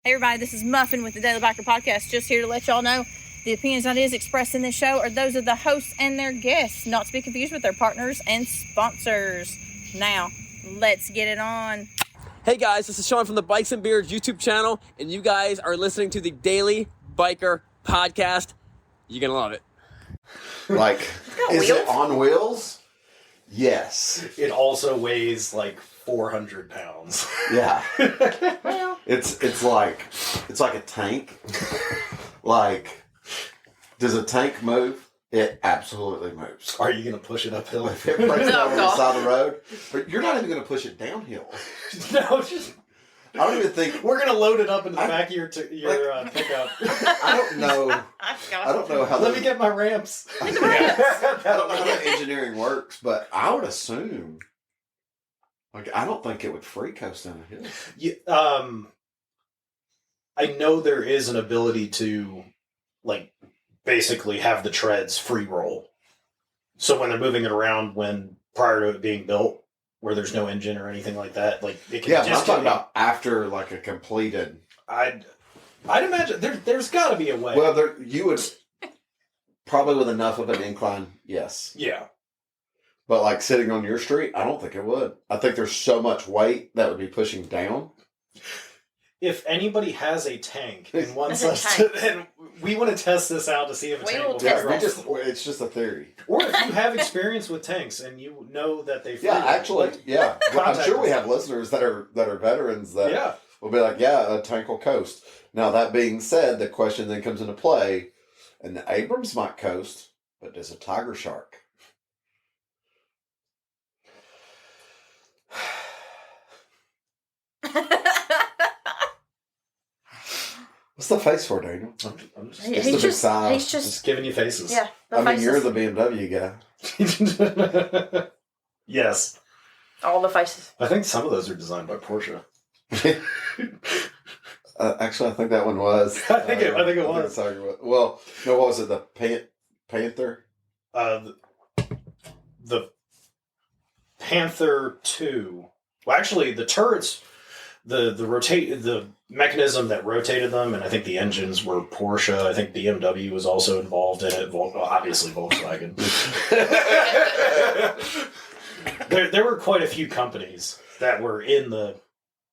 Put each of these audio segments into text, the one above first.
Hey everybody, this is Muffin with the Daily Biker Podcast. Just here to let y'all know the opinions and ideas expressed in this show are those of the hosts and their guests, not to be confused with their partners and sponsors. Now, let's get it on. Hey guys, this is Sean from the Bikes and Beards YouTube channel, and you guys are listening to the Daily Biker Podcast. You're gonna love it. Like, is wheels? it on wheels? Yes. It also weighs like 400 pounds. Yeah. Well, It's like a tank. Like, does a tank move? It absolutely moves. Are you going to push it uphill? If it breaks No, over the God. side of the road, but you're not even going to push it downhill. No, just I don't even think. we're going to load it up into the I- back of your pickup. I don't know. I don't know how. Let me get my ramps. I don't know how that engineering works, but I would assume. Like, I don't think it would free coast down a hill. I know there is an ability to, like, basically have the treads free roll. So when they're moving it around, prior to it being built, where there's no engine or anything like that, like it can Yeah, but I'm just talking about after like a completed. I'd imagine there's got to be a way. Well, you would probably with enough of an incline, yes. Yeah. But like sitting on your street, I don't think it would. I think there's so much weight that would be pushing down. If anybody has a tank and wants There's a us tank. to, and we want to test this out to see if a We tank will will test fire this. off. It's just a theory. Or if you have experience with tanks and you know that they Yeah, actually, yeah. Well, I'm Contact sure we us. have listeners that are veterans that yeah. will be like, yeah, a tank will coast. Now that being said, the question then comes into play, and the Abrams might coast, but does a Tiger Shark? What's the face for, Daniel? I'm just, It's the big size. he's just, just giving you faces. yeah. The I mean, faces. you're the BMW guy. Yes. All the faces. I think some of those are designed by Porsche. Actually, I think that one was. I think it was. Tiger was. Well, no, what was it? The Panther? The Panther 2. Well, actually, the turrets, the mechanism that rotated them, and I think the engines were Porsche. I think BMW was also involved in it. Obviously, Volkswagen. There were quite a few companies that were in the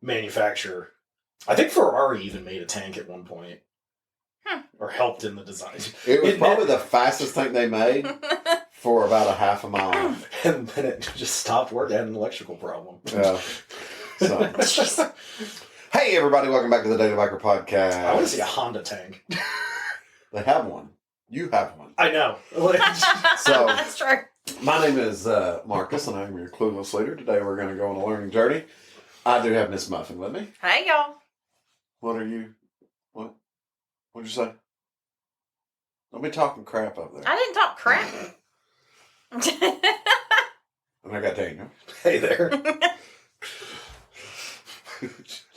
manufacture. I think Ferrari even made a tank at one point. Or helped in the design. It was probably the fastest tank they made for about a half a mile. And then it just stopped working. It had an electrical problem. Yeah. So. Hey, everybody, welcome back to the Daily Biker Podcast. I want to see a Honda tank. They have one. You have one. I know. So- That's true. My name is Marcus, and I'm your clueless leader. Today we're going to go on a learning journey. I do have Miss Muffin with me. Hey y'all. What are you? What'd you say? Don't be talking crap up there. I didn't talk crap. And I got Daniel. Hey there.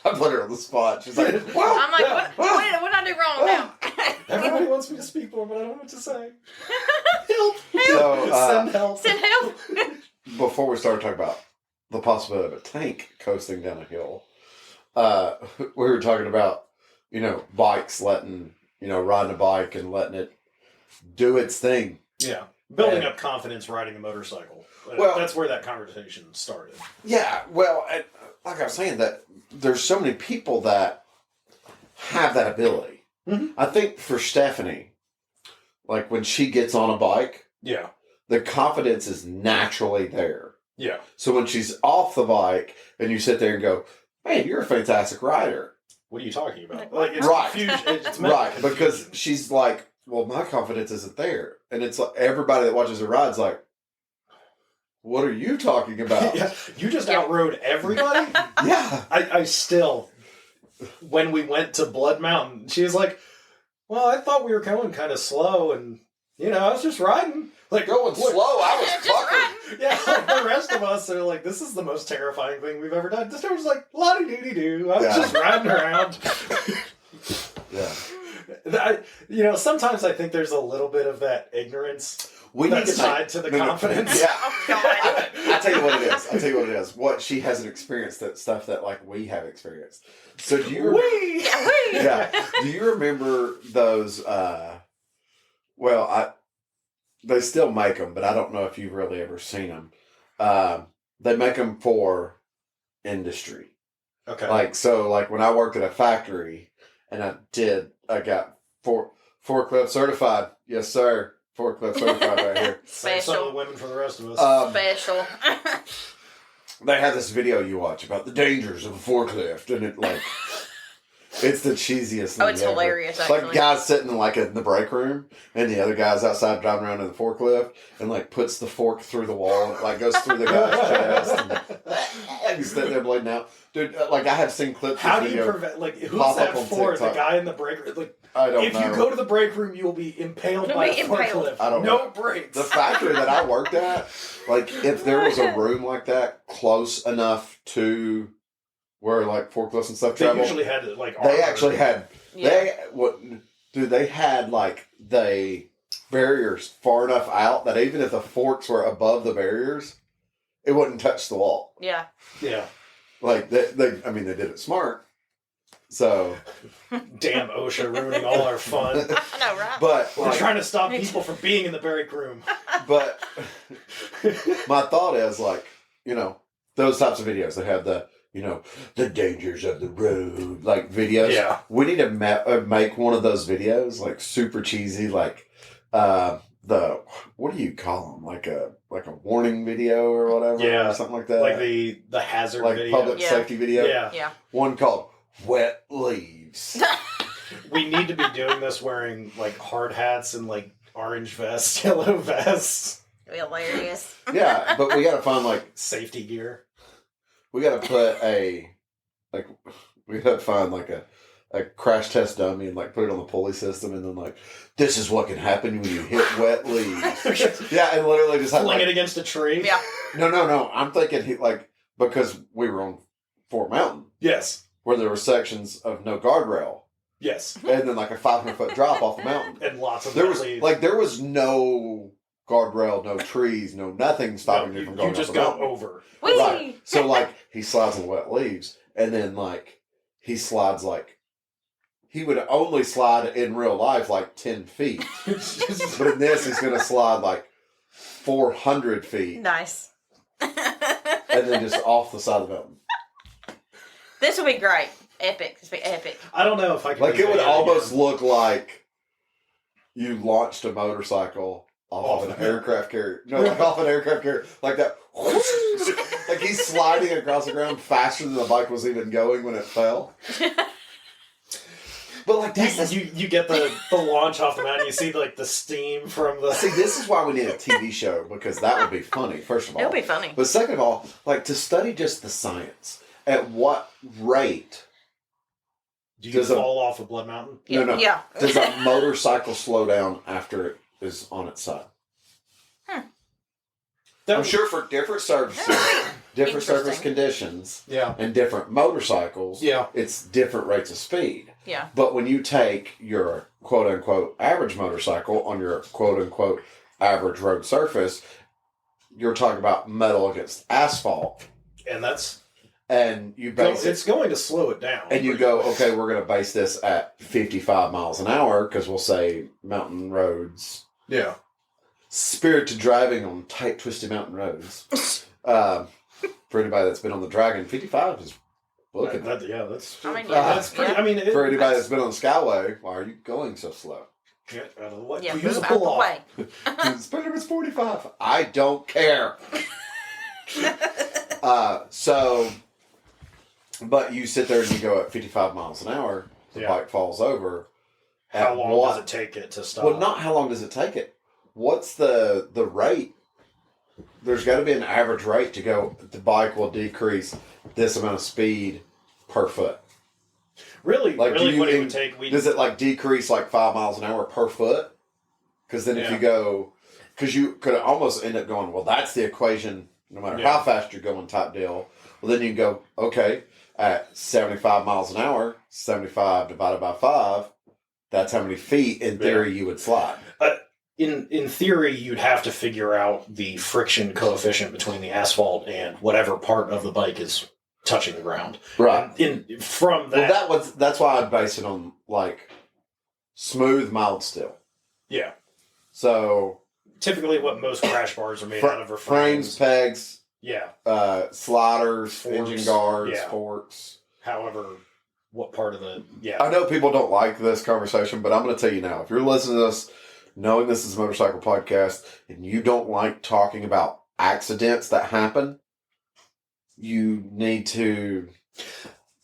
I put her on the spot. She's like, well, I'm like, what did I do wrong now? Everybody wants me to speak more, but I don't know what to say. Help. So, Send help. Send help. before we start talking about the possibility of a tank coasting down a hill, we were talking about, bikes riding a bike and letting it do its thing. Yeah. Building up confidence riding a motorcycle. Well- That's where that conversation started. Yeah, well, like I was saying, that there's so many people that have that ability. Mhm. I think for Stephanie, like when she gets on a bike, Yeah. the confidence is naturally there. Yeah. So when she's off the bike and you sit there and go, man, you're a fantastic rider. What are you talking about? Like, It's Right. confusion. It's meant Right, because she's like, well, my confidence isn't there. And it's like everybody that watches her ride's like, what are you talking about? Yeah. You just Yeah. outrode everybody? Yeah. I still, when we went to Blood Mountain, she was like, well, I thought we were going kind of slow, and, I was just riding. Like, Going slow, I was Just fucking. Yeah, like the rest of us are like, this is the most terrifying thing we've ever done. This was like, la-di-doo-doo-doo. I was Yeah. just riding around. Yeah. Sometimes I think there's a little bit of that ignorance We that's to tied to the confidence. Yeah. Oh, God. I tell you what it is. What she hasn't experienced that stuff that like we have experienced. So do you? Whee! Yeah, Do you remember those? They still make them, but I don't know if you've really ever seen them. They make them for industry. Okay. Like when I worked at a factory, and I got forklift certified. Yes, sir. Forklift certified right here. Save some of the women for the rest of us. Special. They have this video you watch about the dangers of a forklift, and it's the cheesiest thing. Oh, it's ever. hilarious, It's actually. like guys sitting in the break room, and the other guy's outside driving around in the forklift, and puts the fork through the wall, and goes through the guy's chest, and he's sitting there bleeding out. Dude, I have seen clips. How of do you video prevent? Who's pop that up on for? TikTok. The guy in the break room. I don't if know. you go to the break room, you will be impaled by a forklift. I don't no know. breaks. The factory that I worked at, if there was a room like that close enough to where forklifts and stuff they travel, usually had they armor. actually had they had the barriers far enough out that even if the forks were above the barriers, it wouldn't touch the wall. Yeah. Yeah. They did it smart. So Damn OSHA ruining all our fun. I know, right? but We're trying to stop people from being in the break room. But my thought is those types of videos that have the dangers of the road videos. Yeah. We need to make one of those videos super cheesy what do you call them like a warning video or whatever, Yeah. or something like that, the hazard video. public safety video. Yeah. One called Wet Leaves. We need to be doing this wearing hard hats and orange vests, yellow vests, Hilarious. Yeah, but we got to find safety gear. we got to put we got to find a crash test dummy and put it on the pulley system, and then this is what can happen when you hit wet leaves. Yeah, and literally just Fling it against a tree. Yeah. No. I'm thinking because we were on Fort Mountain Yes. where there were sections of no guardrail, Yes. and then a 500-foot drop off the mountain. And lots of There wet was leaves. there was no guardrail, no trees, no nothing stopping you from going You just up the go mountain. over. Whee! Right. So he slides on wet leaves, and then he slides he would only slide in real life 10 feet, but in this he's gonna slide 400 feet, Nice. and then just off the side of the mountain. This will be great. Epic. This will be epic. I don't know if I can. It would almost look like you launched a motorcycle off of an aircraft carrier. No, off an aircraft carrier, like that. He's sliding across the ground faster than the bike was even going when it fell. But You get the launch off the mountain. You see the steam from the. See, this is why we need a TV show, because that would be funny. First of all, It'll be funny. But second of all, to study just the science. At what rate Do you fall off a blood mountain? No. Yeah. does a motorcycle slow down after it is on its side? I'm sure for different surfaces, different surface Interesting. conditions, Yeah. and different motorcycles, Yeah. it's different rates of speed. Yeah. But when you take your quote-unquote average motorcycle on your quote-unquote average road surface, you're talking about metal against asphalt. And that's. And you base It's going to slow it down. and you go, okay, we're going to base this at 55 miles an hour because we'll say mountain roads. Yeah. Spirited driving on tight, twisted mountain roads. For anybody that's been on the Dragon, 55 is booking. That's. I mean, that's pretty. yeah. I mean, For anybody that's been on the Skyway, why are you going so slow? Get out of the way. Yeah, Use move a out pull the off. way. Speed limit's 45. I don't care. But you sit there and you go at 55 miles an hour, the bike falls over. How long does it take it to stop? Well, not how long does it take it. What's the rate? There's got to be an average rate to go. The bike will decrease this amount of speed per foot. Really, Like, really, do you what it in- would take? Does it decrease 5 miles an hour per foot? Because then if you go, because you could almost end up going, well, that's the equation. No matter how fast you're going, type deal. Well, then you go, okay, at 75 miles an hour, 75 divided by 5. That's how many feet in theory you would slide. In theory, you'd have to figure out the friction coefficient between the asphalt and whatever part of the bike is touching the ground. Right. From that. Well, that's why I'd base it on like smooth, mild steel. Yeah. So typically, what most crash bars are made out of are frames, pegs, yeah, sliders, forks, engine guards, yeah. forks. However, what part of the I know people don't like this conversation, but I'm going to tell you now. If you're listening to this, knowing this is a motorcycle podcast, and you don't like talking about accidents that happen, you need to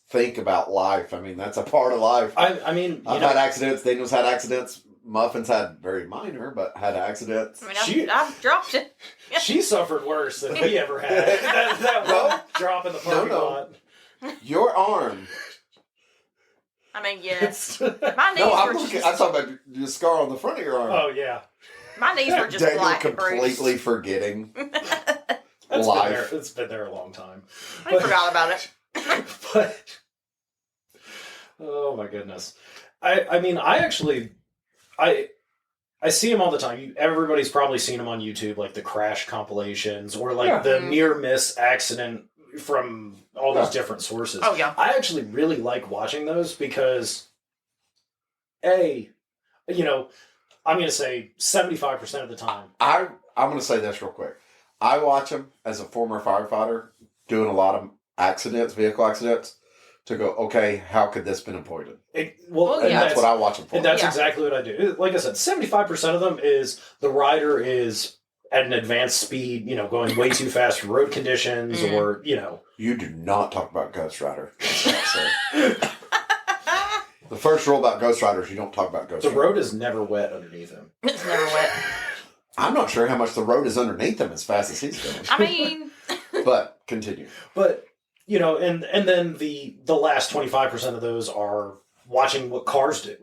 think about life. I mean, that's a part of life. I mean, I've had accidents. Daniel's had accidents. Muffin's had very minor, but had accidents. I mean, I've dropped it. She suffered worse than we ever had. that one drop in the parking lot. Your arm. I mean, yes. My knees were just... I'm talking about the scar on the front of your arm. Oh, yeah. My knees were just Daniel black and completely bruised. forgetting life. It's been there a long time. I forgot about it. But, oh, my goodness. I mean, I see them all the time. Everybody's probably seen them on YouTube, like the crash compilations or like the near miss accident from all those different sources. Oh, yeah. I actually really like watching those because, I'm going to say 75% of the time. I'm going to say this real quick. I watch them as a former firefighter doing a lot of vehicle accidents, to go, okay, how could this been avoided? That's what I watch them for. And that's exactly what I do. Like I said, 75% of them is the rider is at an advanced speed, going way too fast for road conditions or. You do not talk about Ghost Rider. The first rule about Ghost Rider is you don't talk about Ghost Rider. The road is never wet underneath him. It's never wet. I'm not sure how much the road is underneath him as fast as he's going. I mean... But, continue. But... and then the last 25% of those are watching what cars do.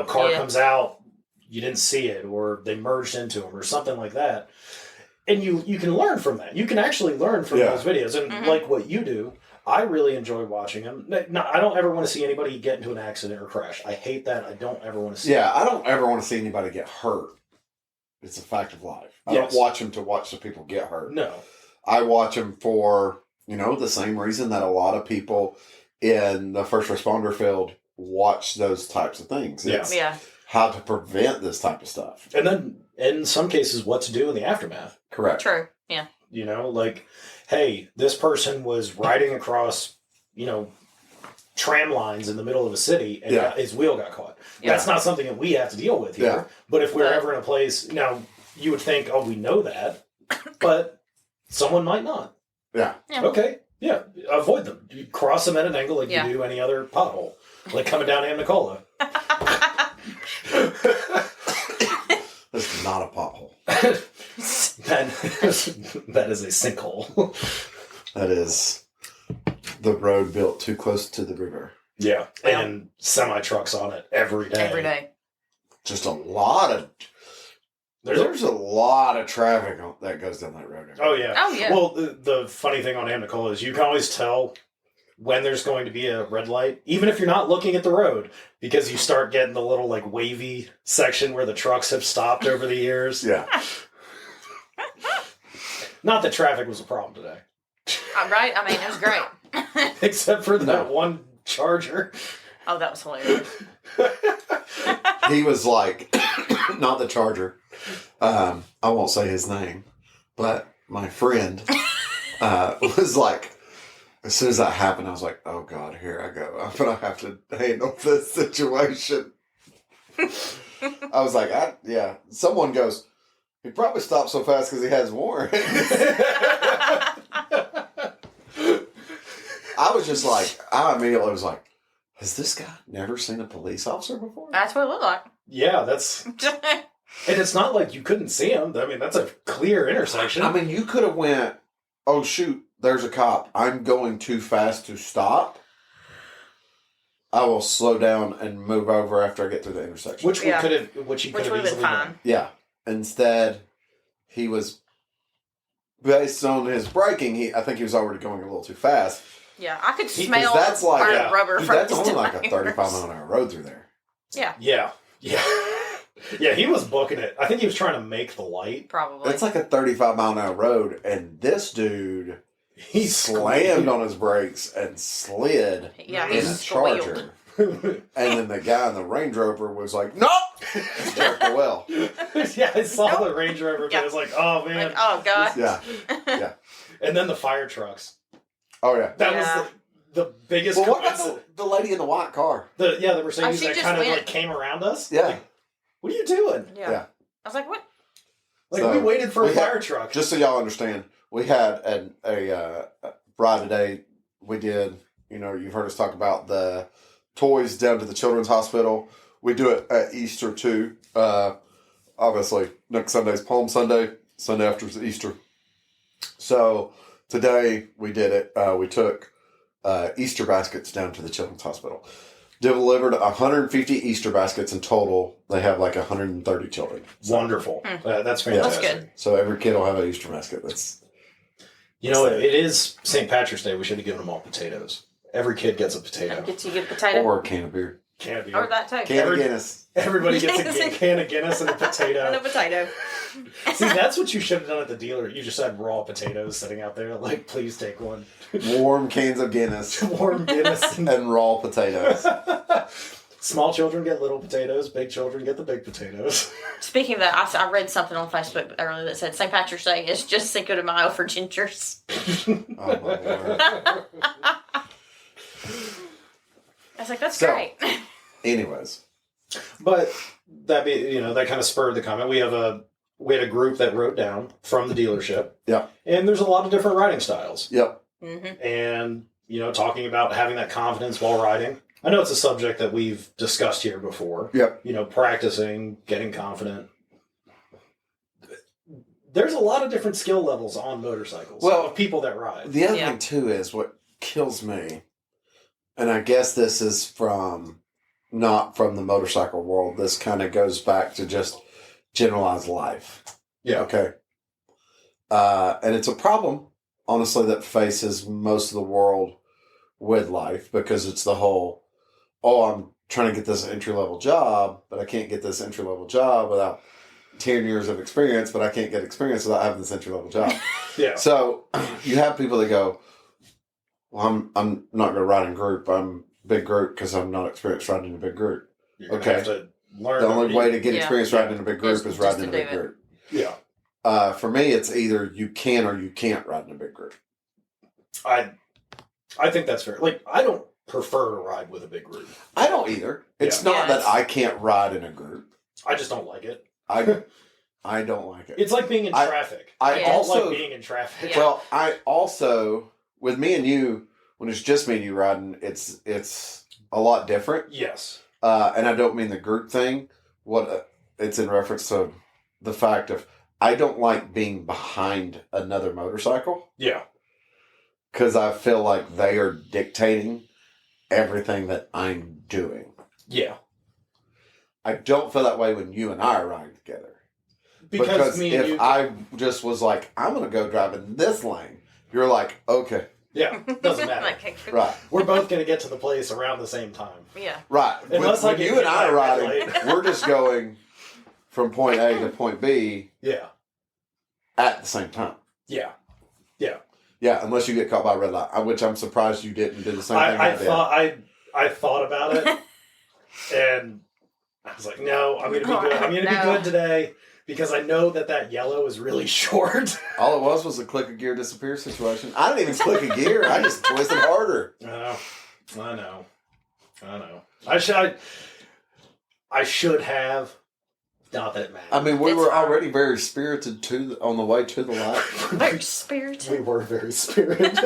Car comes out, you didn't see it, or they merged into them, or something like that. And you can learn from that. You can actually learn from those videos. And like what you do, I really enjoy watching them. I don't ever want to see anybody get into an accident or crash. I hate that. I don't ever want to see I don't ever want to see anybody get hurt. It's a fact of life. I don't watch them to watch the people get hurt. No. I watch them for... the same reason that a lot of people in the first responder field watch those types of things. It's how to prevent this type of stuff. And then, in some cases, what to do in the aftermath. Correct. True, yeah. Like, hey, this person was riding across, tram lines in the middle of a city, and his wheel got caught. Yeah. That's not something that we have to deal with here. Yeah. But if we're ever in a place, now, you would think, oh, we know that, but someone might not. Yeah. Okay. Yeah. Avoid them. You cross them at an angle like you do any other pothole. Like coming down Amnicola. This is not a pothole. That is a sinkhole. That is the road built too close to the river. Yeah. And semi-trucks on it every day. Every day. Just a lot of... There's a lot of traffic that goes down that road. Oh, yeah. Oh, yeah. Well, the funny thing on Amnicola is you can always tell when there's going to be a red light, even if you're not looking at the road, because you start getting the little, wavy section where the trucks have stopped over the years. Yeah. Not that traffic was a problem today. Right? I mean, it was great. Except for that one Charger. Oh, that was hilarious. He was like, not the Charger. I won't say his name, but my friend was like, as soon as that happened, I was like, oh God, here I go. I'm going to have to handle this situation. I was like, someone goes, he probably stopped so fast because he has warrants. I was just like, I immediately was like, has this guy never seen a police officer before? That's what it looked like. Yeah, that's... And it's not like you couldn't see him. I mean, that's a clear intersection. I mean, you could have went, oh shoot, there's a cop. I'm going too fast to stop. I will slow down and move over after I get through the intersection. Which he could have been fine. done. Yeah. Instead, he was, based on his braking, I think he was already going a little too fast. Yeah, I could smell that's like, burnt rubber from that's his only like a tires. 35 mile an hour road through there. Yeah. Yeah. Yeah. Yeah, he was booking it. I think he was trying to make the light. Probably. It's like a 35 mile an hour road, and this dude he slammed on his brakes and slid Yeah, in he a squealed. Charger. And then the guy in the Range Rover was like, "Nope!" Jerked the well. Yeah, I saw the Range Rover. Yeah. I was like, "Oh man!" Like, oh god. Yeah. And then the fire trucks. Oh yeah. That Yeah. was the biggest. Well, what about the lady in the white car? the Mercedes she that just kind of went. like came around us? Yeah. Like, what are you doing? Yeah. Yeah. I was like, what? Like, So, we waited for a we had- fire truck. Just so y'all understand, we had a ride today. We did, you've heard us talk about the toys down to the Children's Hospital. We do it at Easter too. Obviously, next Sunday's Palm Sunday. Sunday after is Easter. So today we did it. We took Easter baskets down to the Children's Hospital. Delivered 150 Easter baskets in total. They have like 130 children. Wonderful. That's That's fantastic. good. So every kid will have an Easter basket. That's You know, it is St. Patrick's Day. We should have given them all potatoes. Every kid gets a potato. Gets you a good potato. or a can of beer. Can be. Or that too. Can of Guinness. Everybody gets a can of Guinness and a potato. And a potato. See, that's what you should have done at the dealer. You just had raw potatoes sitting out there. Like, please take one. Warm cans of Guinness. Warm Guinness. And raw potatoes. Small children get little potatoes. Big children get the big potatoes. Speaking of that, I read something on Facebook earlier that said St. Patrick's Day is just Cinco de Mayo for gingers. Oh, my Lord. I was like, that's So- great. Anyways. But that kind of spurred the comment. We had a group that wrote down from the dealership. Yeah. And there's a lot of different riding styles. Yep. Mm-hmm. And, talking about having that confidence while riding. I know it's a subject that we've discussed here before. Yep. Practicing, getting confident. There's a lot of different skill levels on motorcycles. Well, of people that ride. The other Yeah. thing, too, is what kills me, and I guess this is not from the motorcycle world. This kind of goes back to just generalized life. Yeah. Okay. And it's a problem, honestly, that faces most of the world with life because it's the whole, I'm trying to get this entry-level job, but I can't get this entry-level job without 10 years of experience, but I can't get experience without having this entry-level job. Yeah. So you have people that go, well, I'm not going to ride in group. I'm big group because I'm not experienced riding in a big group. You're gonna Okay. have to learn. The only way to get Yeah. experience riding in a big group Just- is just riding to in a do big it. group. Yeah. For me, it's either you can or you can't ride in a big group. I think that's fair. Like, I don't prefer to ride with a big group. I don't either. It's Yeah. not Yeah, that I can't ride in a group. I just don't like it. I don't like it. It's like being in I- traffic. I Yeah. don't also like being in traffic. Yeah. well, I also with me and you when it's just me and you riding, it's a lot different. Yes. And I don't mean the group thing. It's in reference to the fact of I don't like being behind another motorcycle Yeah. because I feel like they are dictating everything that I'm doing. Yeah. I don't feel that way when you and I are riding together. Because me and if you. I just was like, I'm going to go drive in this lane, you're like, okay, Yeah. Doesn't matter. Like, right, We're both going to get to the place around the same time. yeah. right. Unless I when get you hit and I by are a red riding, light. we're just going from point A to point B Yeah. at the same time. Yeah. Yeah. Yeah, unless you get caught by a red light, which I'm surprised you didn't do the same thing I I did. thought about it, and I was like, no, I'm going to be good. I'm going to No. be good today because I know that yellow is really short. All it was a click a gear disappear situation. I didn't even click a gear. I just twisted harder. I know. I should have. Not that it matters. I mean, we It's were hard. already very spirited on the way to the light. Very spirited. We were very spirited.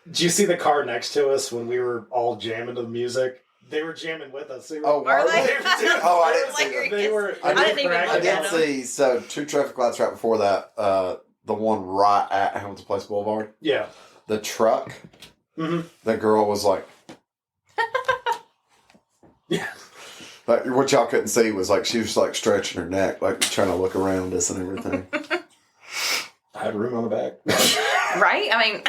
Did you see the car next to us when we were all jamming to the music? They were jamming with us. They were, Oh, Are were they? they? Oh, I didn't see them. They were. I didn't even I look did at them. see, so 2 traffic lights right before that, the one right at Hamilton Place Boulevard, Yeah. the truck, Mm-hmm. the girl was like, Yeah. like, what y'all couldn't see was like, she was like stretching her neck, like trying to look around us and everything. I had room on the back. Right? I mean,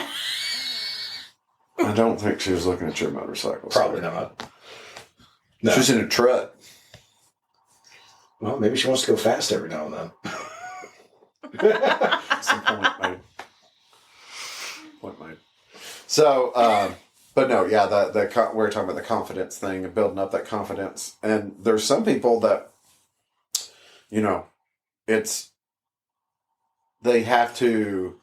I don't think she was looking at your motorcycle. Probably not. No. She's in a truck. Well, maybe she wants to go fast every now and then. At some point, maybe. So, but no, yeah, we're talking about the confidence thing and building up that confidence. And there's some people that, you know, they have to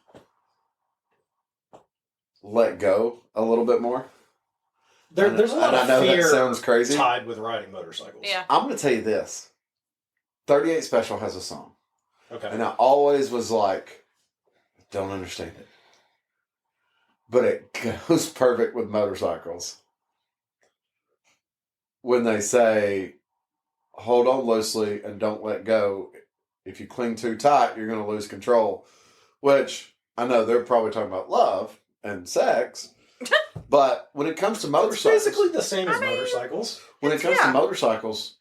let go a little bit more. There's a lot of I know fear that sounds crazy. tied with riding motorcycles. Yeah. I'm going to tell you this. 38 Special has a song. Okay. And I always was like, don't understand it. But it goes perfect with motorcycles. When they say, hold on loosely and don't let go. If you cling too tight, you're going to lose control. Which, I know they're probably talking about love and sex. But when it comes to motorcycles... It's basically the same as motorcycles. When it comes to motorcycles,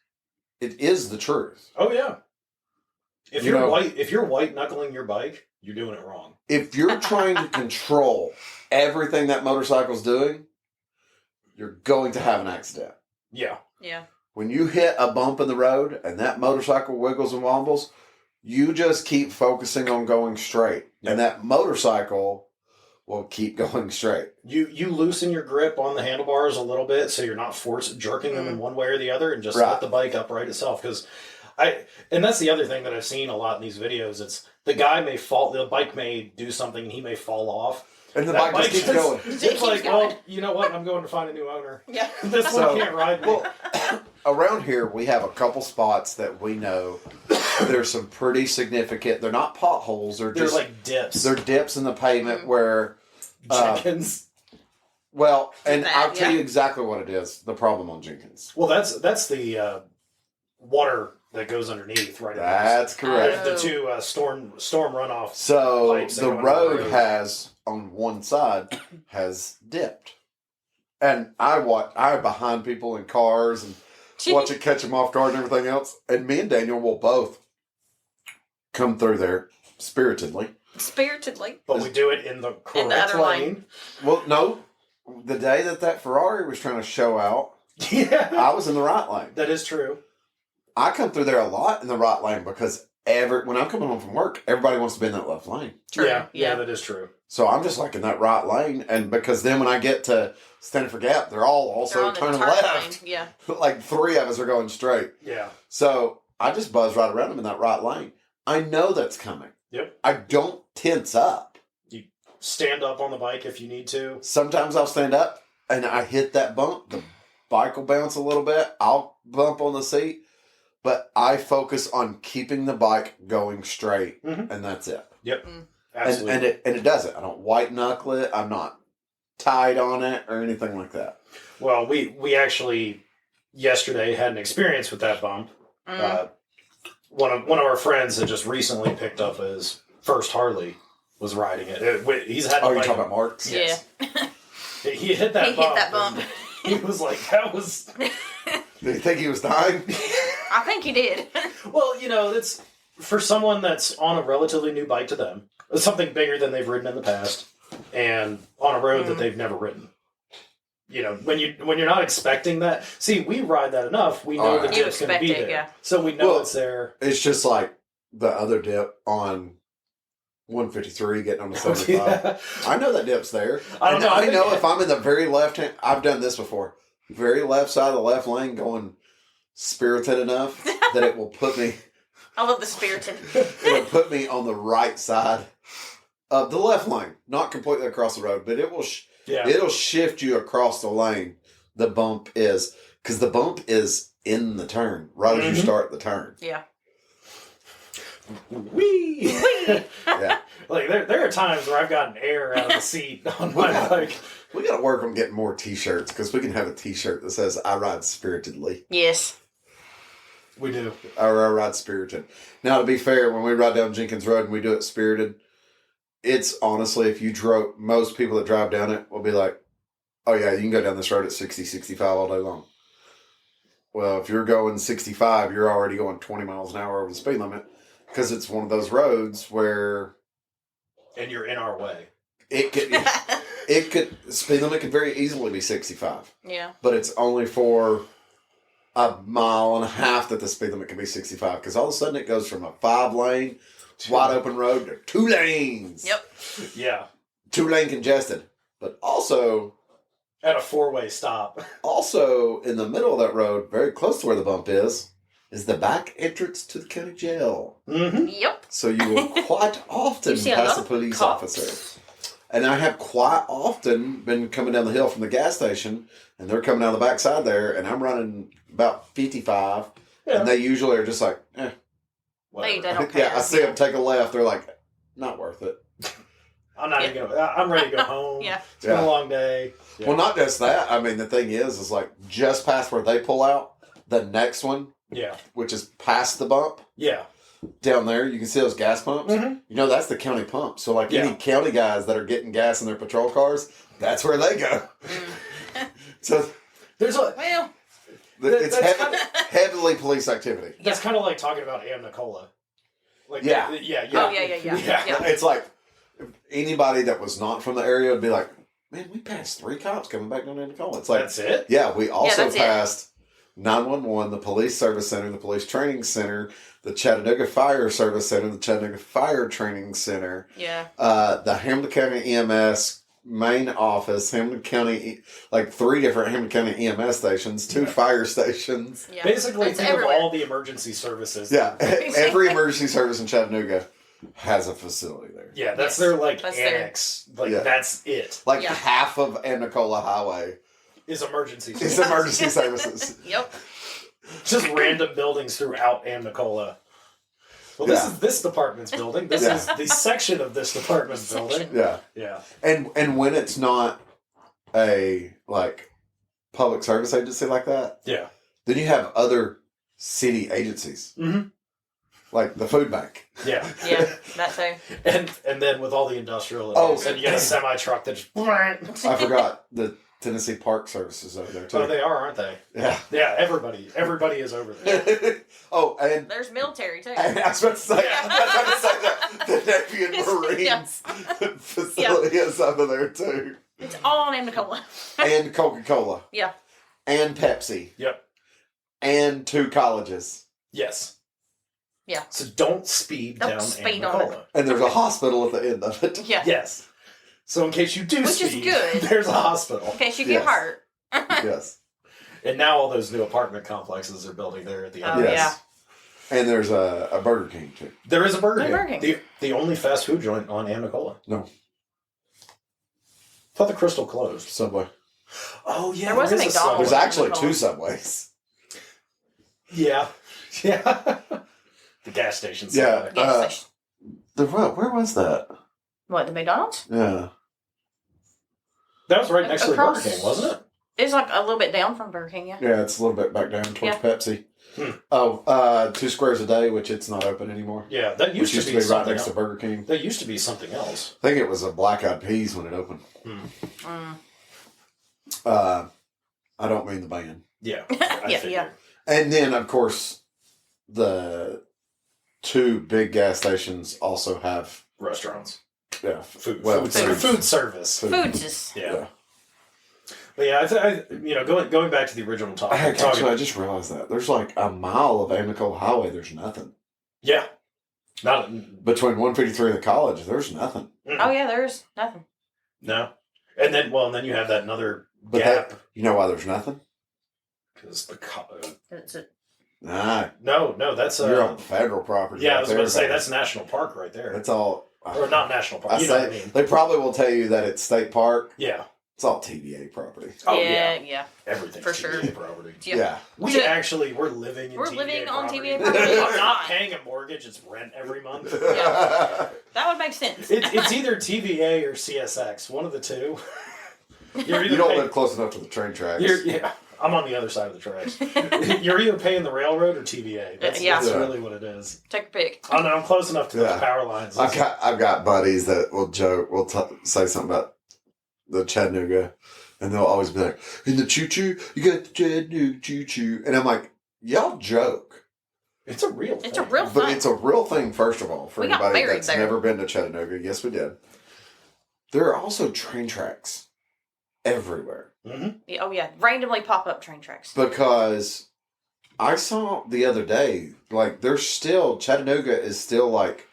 it is the truth. Oh, yeah. If you're white knuckling your bike, you're doing it wrong. If you're trying to control everything that motorcycle's doing, you're going to have an accident. Yeah. Yeah. When you hit a bump in the road and that motorcycle wiggles and wobbles, you just keep focusing on going straight. Yep. And that motorcycle will keep going straight. You loosen your grip on the handlebars a little bit so you're not jerking them in one way or the other, and just let the bike upright itself. Because and that's the other thing that I've seen a lot in these videos. It's the bike may do something and he may fall off. And the bike just keeps going. It's like, well, you know what? I'm going to find a new owner. Yeah. This one can't ride me. Well, around here, we have a couple spots that we know there's some pretty significant. They're not potholes. They're like dips. They're dips in the pavement where Jenkins. Well, and I'll tell you exactly what it is. The problem on Jenkins. Well, that's the water that goes underneath, right? That's correct. The two storm runoff. So pipes that the go under road has on one side has dipped, and I behind people in cars and watch it catch them off guard and everything else. And me and Daniel will both come through there spiritedly. But we do it in the correct lane. Well, no. The day that Ferrari was trying to show out, I was in the right lane. That is true. I come through there a lot in the right lane because when I'm coming home from work, everybody wants to be in that left lane. True. Yeah, that is true. So I'm just like in that right lane, and because then when I get to Stanford Gap, they're all also turning left. Yeah. Like 3 of us are going straight. Yeah. So I just buzz right around them in that right lane. I know that's coming. Yep. I don't tense up. You stand up on the bike if you need to. Sometimes I'll stand up and I hit that bump. The bike will bounce a little bit. I'll bump on the seat. But I focus on keeping the bike going straight, and that's it. Yep. Absolutely. And it does it. I don't white knuckle it. I'm not tied on it or anything like that. Well, we actually yesterday had an experience with that bump. One of our friends had just recently picked up his first Harley, was riding it. He's had. Oh, you're talking about Marks? Yes. Yeah. He hit that bump. He was like, that was. Did you think he was dying? I think he did. Well, it's for someone that's on a relatively new bike to them, it's something bigger than they've ridden in the past, and on a road that they've never ridden. When you're not expecting that. See, we ride that enough. We know the dip's going to be there, yeah. So we know it's there. It's just like the other dip on 153 getting on the 75. Yeah. I know that dip's there. I don't know. I know if I'm in the very left hand, I've done this before. Very left side of the left lane, going spirited enough that it will put me. I love the spirited. It'll put me on the right side of the left lane, not completely across the road, but it will. It'll shift you across the lane. The bump is because the bump is in the turn right as you start the turn. Yeah. Wee. Yeah. Like there are times where I've gotten air out of the seat on my bike. We got to work on getting more T-shirts because we can have a T-shirt that says "I ride spiritedly." Yes. We do. I ride spirited. Now, to be fair, when we ride down Jenkins Road and we do it spirited, it's honestly, if you drove, most people that drive down it will be like, oh yeah, you can go down this road at 60, 65 all day long. Well, if you're going 65, you're already going 20 miles an hour over the speed limit because it's one of those roads where... And you're in our way. Speed limit could very easily be 65. Yeah. But it's only for a mile and a half that the speed limit can be 65 because all of a sudden it goes from a 5-lane, wide open road to 2 lanes. Yep. Yeah. 2-lane congested. But also At a 4-way stop. Also, in the middle of that road, very close to where the bump is the back entrance to the county jail. Mm-hmm. Yep. So you will quite often You see a pass lot a of police cops. officer. And I have quite often been coming down the hill from the gas station, and they're coming down the backside there, and I'm running about 55, and they usually are just like, eh. They don't care. Yeah, I see them take a left. They're like, not worth it. I'm not even gonna. I'm ready to go home. Yeah. It's been a long day. Yeah. Well, not just that. I mean, the thing is like just past where they pull out, the next one, Yeah. which is past the bump, Yeah. down there, you can see those gas pumps. Mm-hmm. You know, that's the county pump. So, like Yeah. any county guys that are getting gas in their patrol cars, that's where they go. So, There's a. Well, it's that's heavily police activity. That's kind of like talking about Ann Nicola. Like Yeah. Yeah. oh yeah. Yeah. It's like anybody that was not from the area would be like, man, we passed 3 cops coming back down to Nicola. It's like, That's it. yeah, we also that's it. passed 911, the police service center, the police training center, the Chattanooga Fire Service Center, the Chattanooga Fire Training Center, Yeah. the Hamilton County EMS main office, Hamilton County, like 3 different Hamilton County EMS stations, 2 fire stations. Yeah. Basically, It's think everywhere. of all the emergency services. Yeah, every emergency service in Chattanooga has a facility there. Yeah, that's Yes. their like That's their- annex. Like Yeah. that's it. Like Yeah. half of Anicola Highway Is emergency is services. emergency services. Yep. Just random buildings throughout Ann Nicola. Well, this is this department's building. This Yeah. is the section of this department's building. Yeah. Yeah. And when it's not a like public service agency like that, Yeah. then you have other city agencies. Mm-hmm. Like the food bank. Yeah. Yeah. That too. And then with all the industrial, Oh. and you get a semi truck that just. I forgot the Tennessee Park Services over there too. Oh, they are, aren't they? Yeah. Yeah. Everybody is over there. Oh, and There's military too. I was about to say, Yeah. I was about to say that the Navy and Marines facility is over there too. It's all on Nicola. And Coca-Cola. Yeah. And Pepsi. Yep. And 2 colleges. Yes. Yeah. So don't speed Don't down speed Ann on Nicola. And there's a hospital at the end of it. Yeah. Yes. So in case you do Which is speed, good. there's a hospital. In case you get Yes. hurt. Yes. And now all those new apartment complexes are building there at the end. Oh, Yes. And there's a Burger King too. There is a Burger There's a King. Burger King. The only fast food joint on Ann Nicola. No. I thought the Crystal closed. Subway. Oh yeah, There was a is McDonald's. There's Subway. actually Coca-Cola. 2 Subways. Yeah. Yeah. The gas station. Yeah. Subway. Gas station. Where was that? What, the McDonald's? Yeah. That was right next to the Burger Across- King, wasn't it? It's like a little bit down from Burger King, yeah. Yeah, it's a little bit back down towards Yeah. Pepsi. Hmm. Oh, 2 Squares a Day, which it's not open anymore. Yeah, that Which used to be right something next else. to Burger King. That used to be something else. I think it was a Black Eyed Peas when it opened. Mm. I don't mean the band. Yeah. Yeah, figured. yeah. And then, of course, the 2 big gas stations also have Restaurants. food. Food service. Food just. Yeah. But yeah, going back to the original topic. Actually, I just realized that there's like a mile of Amico Highway. There's nothing Yeah. Not between 153 and the college. There's nothing. Oh, yeah, there's nothing. no. And then you have that another But gap you know why there's nothing? because It's a, Nah, no, that's you're on federal property. yeah. right I was there, going to say buddy. that's National Park right there, That's all. or not National Park. I You know say what I mean? they probably will tell you that it's state park. Yeah. It's all TVA property. Oh yeah. Everything's For TVA sure. property. Yeah. We're living in We're TVA living on property. TVA property. I'm not paying a mortgage, it's rent every month. That would make sense. It's either TVA or CSX, one of the two. You're You don't paying- live close enough to the train tracks. yeah, I'm on the other side of the tracks. You're either paying the railroad or TVA. That's Yeah. really what it is. Take a pick. Oh no, I'm close enough to Yeah. those power lines. I've got buddies that will joke, say something about the Chattanooga, and they'll always be like, "In the choo choo, you got the Chattanooga choo choo," and I'm like, "Y'all joke." It's a real thing. It's a real But thing. it's a real thing, first of all, for We got anybody married that's there. never been to Chattanooga. Yes, we did. There are also train tracks everywhere. Yeah, oh, yeah. Randomly pop up train tracks. Because I saw the other day, like, Chattanooga is still, like,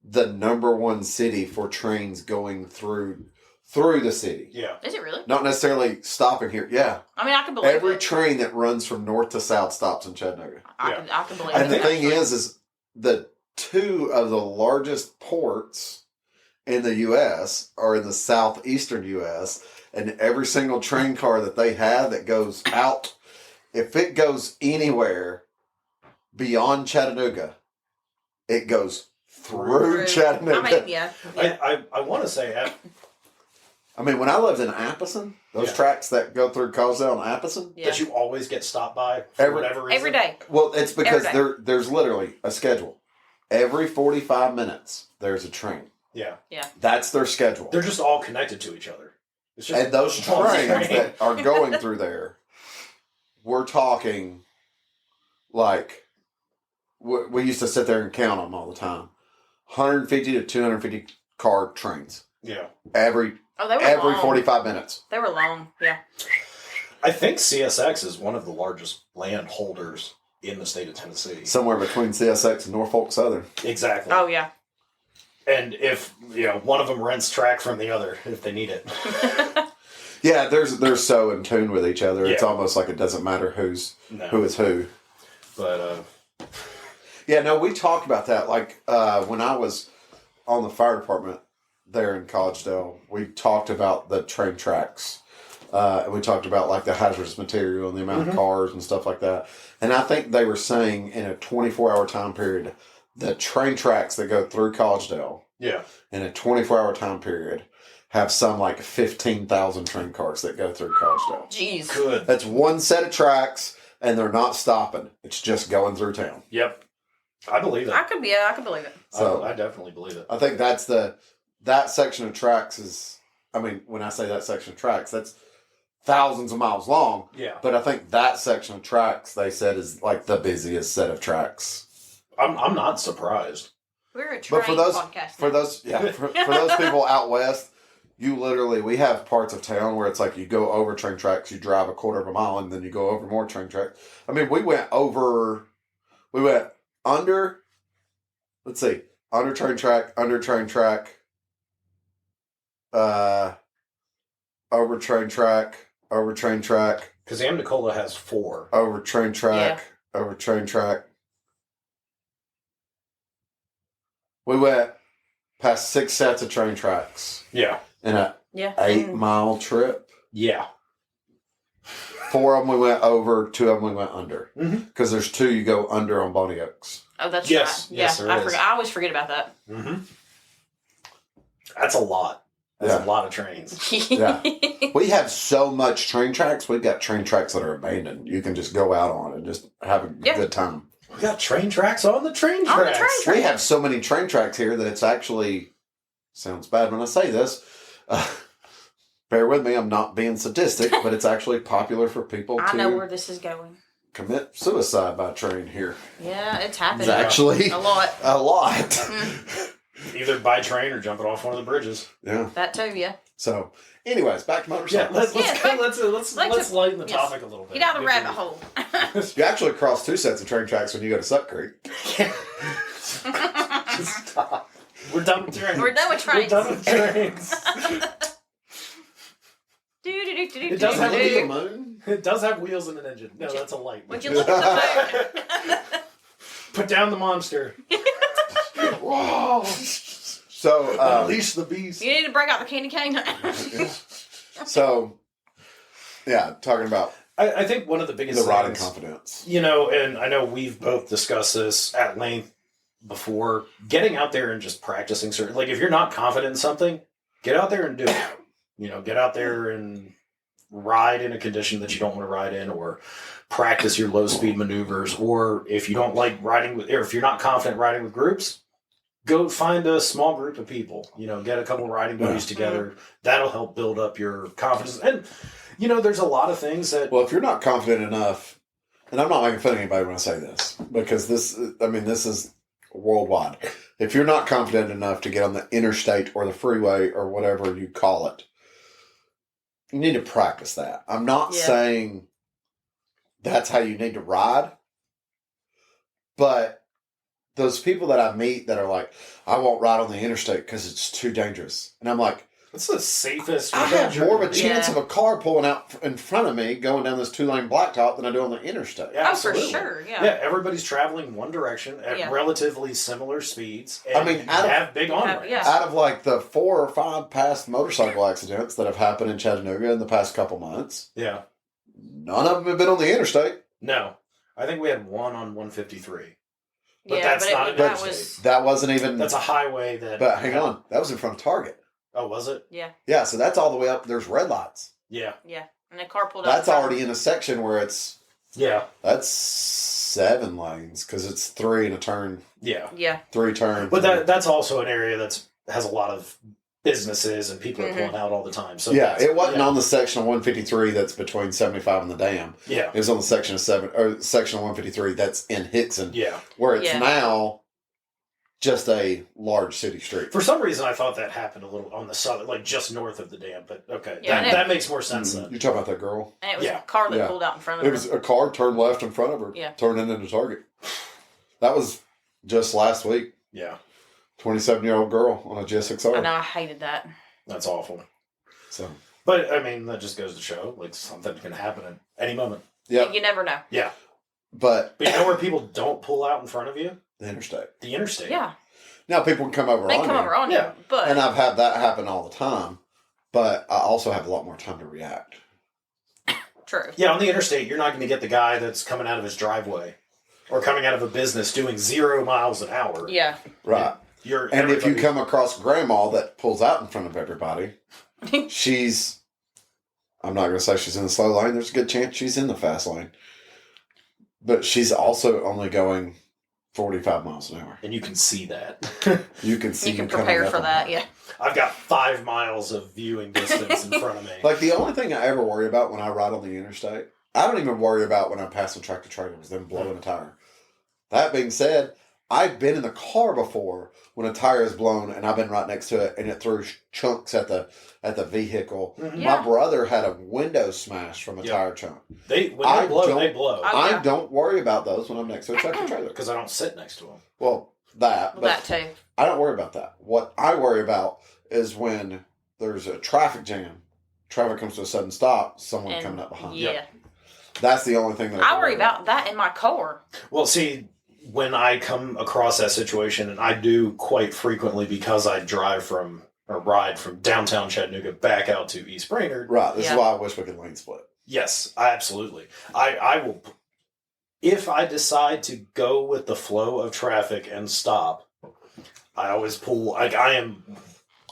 the number 1 city for trains going through through the city. Yeah. Is it really? Not necessarily stopping here. Yeah. I mean, I can believe Every it. train that runs from north to south stops in Chattanooga. I Yeah. can believe And it. the thing actually. is the two of the largest ports in the U.S. are in the southeastern U.S., and every single train car that they have that goes out, if it goes anywhere beyond Chattanooga, it goes through Chattanooga. I mean, yeah. I want to say, I mean, when I lived in Appleton, those Yeah. tracks that go through Collegedale and Appleton, Yeah. that you always get stopped by for whatever reason. Every day. well, it's because Every there's literally a schedule. Every 45 minutes, there's a train. Yeah. That's their schedule. They're just all connected to each other. It's just And those one trains train. that are going through there, we're talking like we used to sit there and count them all the time. 150 to 250 car trains Yeah. every Oh, they were long. 45 minutes. They were long. Yeah. I think CSX is one of the largest land holders in the state of Tennessee. Somewhere between CSX and Norfolk Southern. Exactly. Oh, yeah. And if, one of them rents track from the other if they need it. Yeah, they're so in tune with each other. It's Yeah. almost like it doesn't matter who No. is who. But, Yeah, no, we talked about that. Like when I was on the fire department there in Collegedale, we talked about the train tracks. And we talked about like the hazardous material and the amount of cars and stuff like that. And I think they were saying in a 24-hour time period, the train tracks that go through Collegedale yeah. in a 24-hour time period have some like 15,000 train cars that go through Collegedale. Jeez. Good. That's one set of tracks, and they're not stopping. It's just going through town. Yep. I believe it. I could believe it. So I definitely believe it. I think that section of tracks is, I mean, when I say that section of tracks, that's thousands of miles long. Yeah. But I think that section of tracks, they said, is like the busiest set of tracks. I'm not surprised. We're a train But for those, podcast. for those people out west, we have parts of town where it's like you go over train tracks, you drive a quarter of a mile, and then you go over more train tracks. I mean, we went under, let's see, under train track, over train track, over train track, Because Amnicola has 4. over train track, over train track. We went past 6 sets of train tracks Yeah. in a yeah. 8-mile trip. Yeah. 4 of them we went over, 2 of them we went under. Mhm. Because there's 2 you go under on Bonnie Oaks. Oh, that's Yes. right. Yes, yeah, there is. I always forget about that. Mm-hmm. That's a lot. That's Yeah. a lot of trains. Yeah. We have so much train tracks. We've got train tracks that are abandoned. You can just go out on and just have a good time. We got train tracks on the train On the tracks. train tracks. We have so many train tracks here that it's actually, sounds bad when I say this, bear with me, I'm not being sadistic, but it's actually popular for people I know where to this is going. commit suicide by train here. Yeah, it's happening. It's actually a lot. a lot. Either by train or jumping off one of the bridges. Yeah. That too, yeah. So, anyways, back to Yeah, motorcycles. let's lighten the yes. topic a little bit. Get out of the rabbit hole. You actually cross 2 sets of train tracks when you go to Suck Creek. Just stop. We're done with trains. We're done with trains. We're done with trains. It does have Look at the a moon. It does have wheels and an engine. No, that's a light. Would you look at the moon? Put down the monster. Whoa. So, Unleash the beast. You need to break out the candy cane. so, yeah, talking about I think one of the biggest the riding things, confidence. and I know we've both discussed this at length before, getting out there and just practicing certain, like if you're not confident in something, get out there and do it. Get out there and ride in a condition that you don't want to ride in, or practice your low speed maneuvers, or if you don't like riding with, or if you're not confident riding with groups, go find a small group of people, get a couple riding buddies together. This help build up your confidence. And, there's a lot of things that, Well, if you're not confident enough, and I'm not making fun of anybody when I say this, because this is worldwide. If you're not confident enough to get on the interstate or the freeway or whatever you call it, you need to practice that. I'm not saying that's how you need to ride, but those people that I meet that are like, I won't ride on the interstate because it's too dangerous. And I'm like, It's the safest. I have more of a chance Yeah. of a car pulling out in front of me going down this 2-lane blacktop than I do on the interstate. Yeah, Oh, for absolutely. sure, yeah. Yeah, everybody's traveling one direction at Yeah. relatively similar speeds. And I mean, you have big on ramps. yeah. Out of like the 4 or 5 past motorcycle accidents that have happened in Chattanooga in the past couple months, Yeah. none of them have been on the interstate. No. I think we had one on 153. But Yeah, that's but not it, an that interstate. was That wasn't even. That's a highway that... But hang on, that was in front of Target. Oh, was it? yeah, Yeah, so that's all the way up. There's red lights. Yeah. and the car pulled out. That's already in a section where Yeah. that's 7 lanes because it's 3 and a turn, Yeah. 3 turns. But that's also an area that has a lot of businesses and people are Mhm. pulling out all the time. So yeah, that's- it wasn't yeah. on the section of 153 that's between 75 and the dam. Yeah. It was on the section of section of 153 that's in Hickson, Yeah. where it's Yeah. now just a large city street. For some reason, I thought that happened a little on the southern, like just north of the dam. But okay, Yeah, that, and that makes more sense then. You talking about that girl? and it was Yeah. a car that Yeah. pulled out in front of It her. was a car turned left in front of her, Yeah. turning into Target. That was just last week. Yeah, 27-year-old girl on a GSXR. I know, I hated that. that's awful. So, But I mean, that just goes to show like something can happen at any moment. yeah, You never know. Yeah, but but you know where people don't pull out in front of you? the interstate. The interstate. Yeah, Now people can come over they on come me, over on Yeah. you, but and I've had that happen all the time. But I also have a lot more time to react. true. Yeah, on the interstate, you're not going to get the guy that's coming out of his driveway or coming out of a business doing 0 miles an hour. Yeah, Right. You're And if you everybody- come across grandma that pulls out in front of everybody, she's, I'm not going to say she's in the slow lane. There's a good chance she's in the fast lane. But she's also only going 45 miles an hour. and you can see that. You can see you can him coming prepare up for on that. her. Yeah, I've got 5 miles of viewing distance in front of me. Like the only thing I ever worry about when I ride on the interstate, I don't even worry about when I'm passing tractor trailers, them blowing a tire. That being said, I've been in the car before when a tire is blown and I've been right next to it and it threw chunks at the vehicle. Mhm. Yeah. My brother had a window smashed from a Yeah. tire chunk. When they I blow, don't- they blow. Oh, I yeah. don't worry about those when I'm next to a tractor trailer. Because I don't sit next to them. Well, that, well, but that too. I don't worry about that. What I worry about is when there's a traffic jam, traffic comes to a sudden stop, someone coming up behind you. Yeah, That's the only thing that I worry about that in my car. Well, see, when I come across that situation, and I do quite frequently because I ride from downtown Chattanooga back out to East Brainerd. Right. This Yeah. is why I wish we could lane split. Yes, absolutely. I will. If I decide to go with the flow of traffic and stop, I always pull. Like I am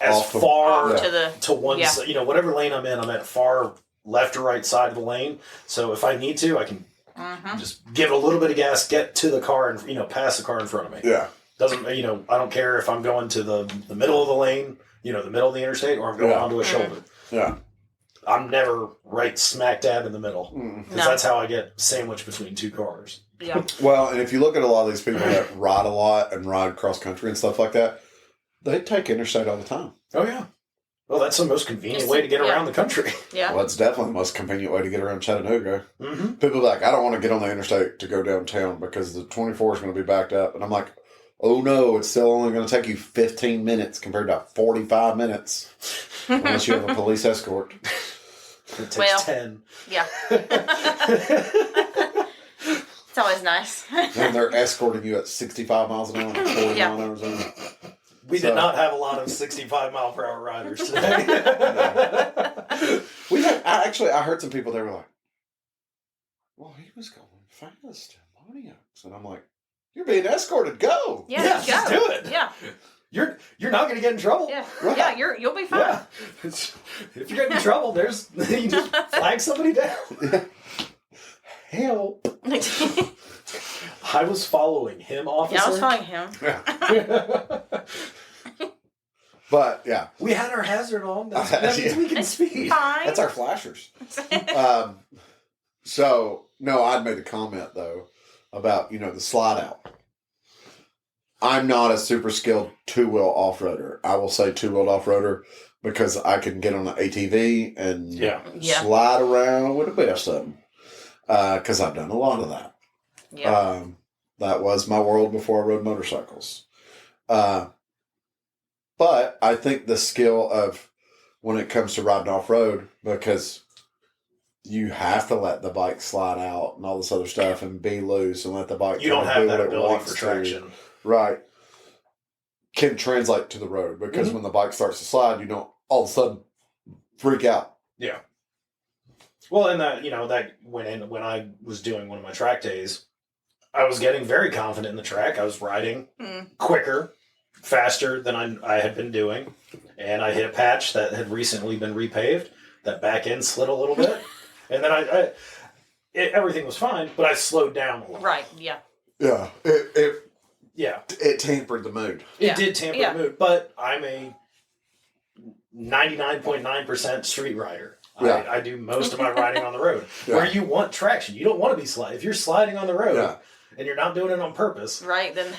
as Off the- far Yeah. To the to one Yeah. side, whatever lane I'm in, I'm at far left or right side of the lane. So if I need to, I can Mhm. just give it a little bit of gas, get to the car, and pass the car in front of me. Yeah. Doesn't I don't care if I'm going to the middle of the lane, the middle of the interstate, or I'm going Yeah. onto a shoulder. Yeah. I'm never right smack dab in the middle Mm. because No. that's how I get sandwiched between two cars. Yeah, Well, and if you look at a lot of these people that ride a lot and ride cross country and stuff like that, they take interstate all the time. Oh yeah. Well, that's the most convenient Yes, way to get yeah. around the country. yeah. Well, it's definitely the most convenient way to get around Chattanooga. Mm-hmm. People are like, I don't want to get on the interstate to go downtown because the 24 is going to be backed up. And I'm like, oh no, it's still only going to take you 15 minutes compared to 45 minutes unless you have a police escort. It takes Well. 10. Yeah. It's always nice. And they're escorting you at 65 miles an hour and 40 Yeah. mile an hour zone. We So- did not have a lot of 65 mile per hour riders today. I heard some people, they were like, well, he was going fast in Monty Oaks. And I'm like, you're being escorted, go. Yeah, Yeah, go. just do it. Yeah, You're not going to get in trouble. yeah, Right. yeah. You'll be fine. Yeah. If you get in trouble, you just flag somebody down. Help. I was following him, officer. Yeah, I was following him. But yeah, We had our hazard on. That means Yeah. we can It's speed. fine. that's our flashers. So no, I'd made a comment though about, the slide out. I'm not a super skilled 2-wheel off-roader. I will say 2-wheeled off-roader because I can get on an ATV and Yeah. Yeah. slide around with the best of them. Because I've done a lot of that. Yeah. That was my world before I rode motorcycles. But I think the skill of when it comes to riding off road, because you have to let the bike slide out and all this other stuff and be loose and let the bike. You don't kinda have do that what it ability wants for to. traction. Right. Can translate to the road, because when the bike starts to slide, you don't all of a sudden freak out. Yeah. Well, and that, that went in when I was doing one of my track days. I was getting very confident in the track. I was riding quicker, faster than I had been doing. And I hit a patch that had recently been repaved. That back end slid a little bit. And then everything was fine, but I slowed down a little. Right, yeah. Yeah. It tampered the mood. It did tamper the mood, but I'm a 99.9% street rider. Yeah. I do most of my riding on the road. Where you want traction. You don't want to be sliding. If you're sliding on the road and you're not doing it on purpose. Right, then.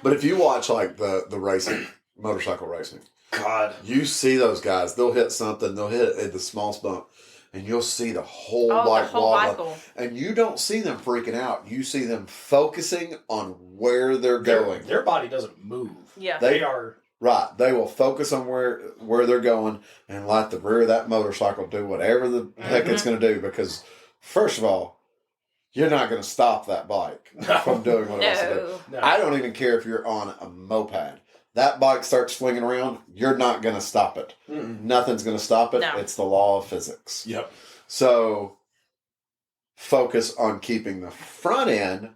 But if you watch like the racing, motorcycle racing, God. you see those guys, they'll hit something, they'll hit it at the smallest bump, and you'll see the whole bike wobble. And you don't see them freaking out. You see them focusing on where they're going. Their body doesn't move. Yeah. They are. Right. They will focus on where they're going and let the rear of that motorcycle do whatever the heck it's going to do, because, first of all, you're not going to stop that bike from doing what it wants to do. No. I don't even care if you're on a moped. That bike starts swinging around, you're not going to stop it. Nothing's going to stop it. No. It's the law of physics. Yep. So focus on keeping the front end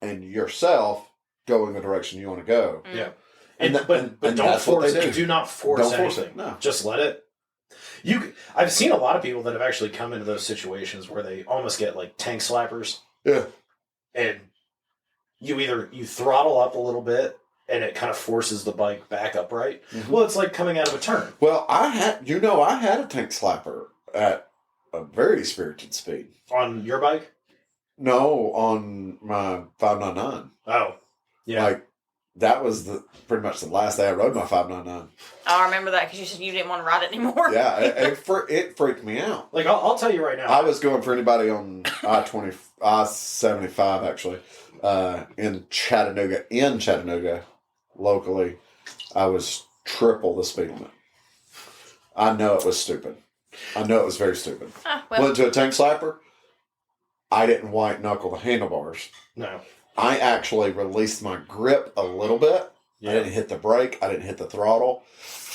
and yourself going the direction you want to go. Yeah. But don't that's what force they do. Do not force Don't anything. force it. No. Just let it. I've seen a lot of people that have actually come into those situations where they almost get like tank slappers. Yeah. And you throttle up a little bit and it kind of forces the bike back upright. Mm-hmm. Well, it's like coming out of a turn. Well, I had a tank slapper at a very spirited speed. On your bike? No, on my 599. Oh. Yeah. Like, that was pretty much the last day I rode my 599. I remember that because you said you didn't want to ride it anymore. Yeah, it freaked me out. Like, I'll tell you right now. I was going for anybody on I-75 actually, in Chattanooga, locally. I was triple the speed limit. I know it was stupid. I know it was very stupid. Went to a tank slapper. I didn't white knuckle the handlebars. No. I actually released my grip a little bit. Yeah. I didn't hit the brake. I didn't hit the throttle.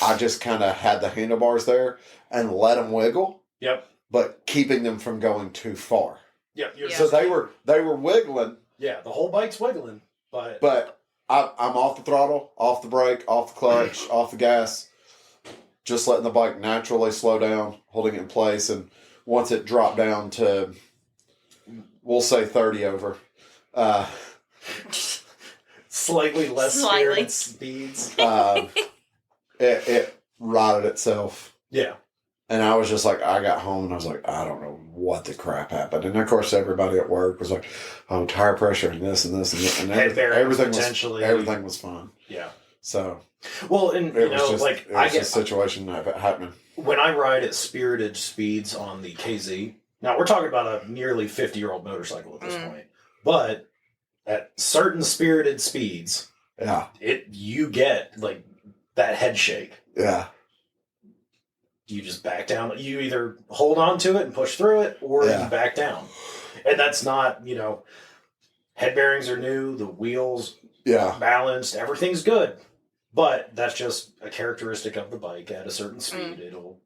I just kind of had the handlebars there and let them wiggle. Yep. But keeping them from going too far. Yep. So they were wiggling. Yeah, the whole bike's wiggling, but I'm off the throttle, off the brake, off the clutch, off the gas, just letting the bike naturally slow down, holding it in place, and once it dropped down to, we'll say 30 over. Slightly less spirited speeds. It righted itself. Yeah. And I was just like, I got home and I was like, I don't know what the crap happened. And of course, everybody at work was like, oh, tire pressure and this and this and that. And everything was fine. Yeah. So, well, and it was just a situation happening. When I ride at spirited speeds on the KZ, now we're talking about a nearly 50-year-old motorcycle at this point, but at certain spirited speeds, you get like that head shake. Yeah. You just back down. You either hold on to it and push through it, or you back down. And that's not, head bearings are new, the wheels balanced, everything's good. But that's just a characteristic of the bike. At a certain speed, it'll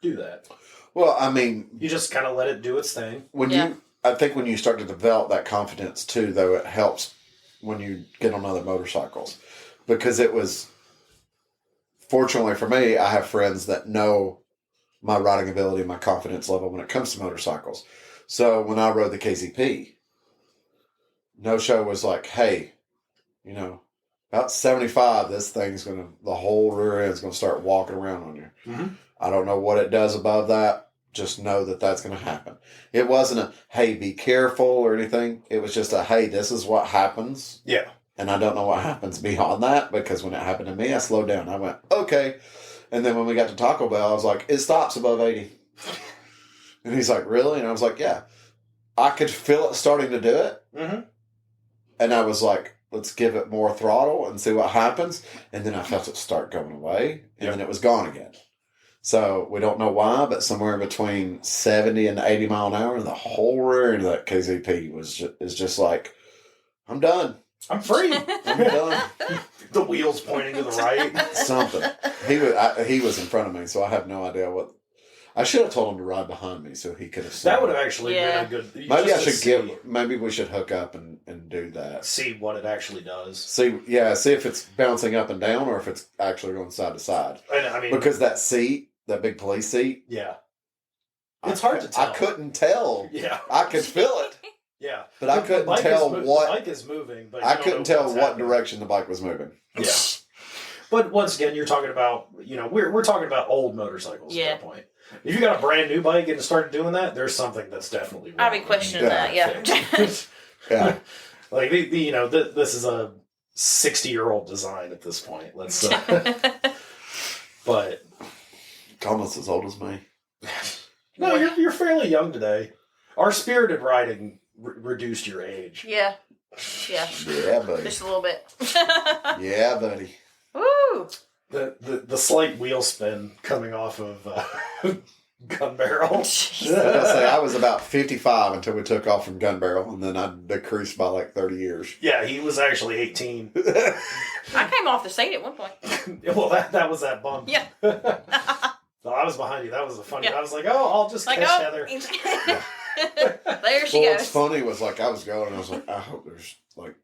do that. Well, I mean, you just kind of let it do its thing. I think when you start to develop that confidence too, though, it helps when you get on other motorcycles, because it was. Fortunately for me, I have friends that know my riding ability and my confidence level when it comes to motorcycles. So when I rode the KZP, No Show was like, hey, about 75, the whole rear end's going to start walking around on you. Mm-hmm. I don't know what it does above that. Just know that that's going to happen. It wasn't a, hey, be careful or anything. It was just a, hey, this is what happens. Yeah. And I don't know what happens beyond that, because when it happened to me, I slowed down. I went, okay. And then when we got to Taco Bell, I was like, it stops above 80. And he's like, really? And I was like, yeah. I could feel it starting to do it. Mm-hmm. And I was like, let's give it more throttle and see what happens. And then I felt it start going away. And then it was gone again. So we don't know why, but somewhere between 70 and 80 mile an hour, the whole rear end of that KZP is just like, I'm done. I'm free. I'm done. The wheels pointing to the right. Something. He was in front of me, so I have no idea what. I should have told him to ride behind me so he could have seen. That would have actually been a good. Maybe we should hook up and do that. See what it actually does. See if it's bouncing up and down or if it's actually going side to side. And, I mean, because that seat, that big police seat. Yeah. It's hard to tell. I couldn't tell. Yeah. I could feel it. Yeah. But I couldn't tell what. The bike is moving, but I couldn't tell what direction the bike was moving. Yeah. But once again, you're talking about, we're talking about old motorcycles at that point. If you got a brand new bike and started doing that, there's something that's definitely wrong. I'd be questioning that, yeah. Yeah. Like, this is a 60-year-old design at this point. Let's, but. Almost as old as me. No, you're fairly young today. Our spirited riding reduced your age. Yeah. Yeah. Yeah, buddy. Just a little bit. Yeah, buddy. Woo! The slight wheel spin coming off of Gun Barrel. I was about 55 until we took off from Gun Barrel, and then I decreased by like 30 years. Yeah, he was actually 18. I came off the seat at one point. Well, that was that bump. Yeah. So I was behind you. That was the funny. Yeah. I was like, I'll just catch Heather. There she goes. What's funny was like I was going, and I was like, I hope there's like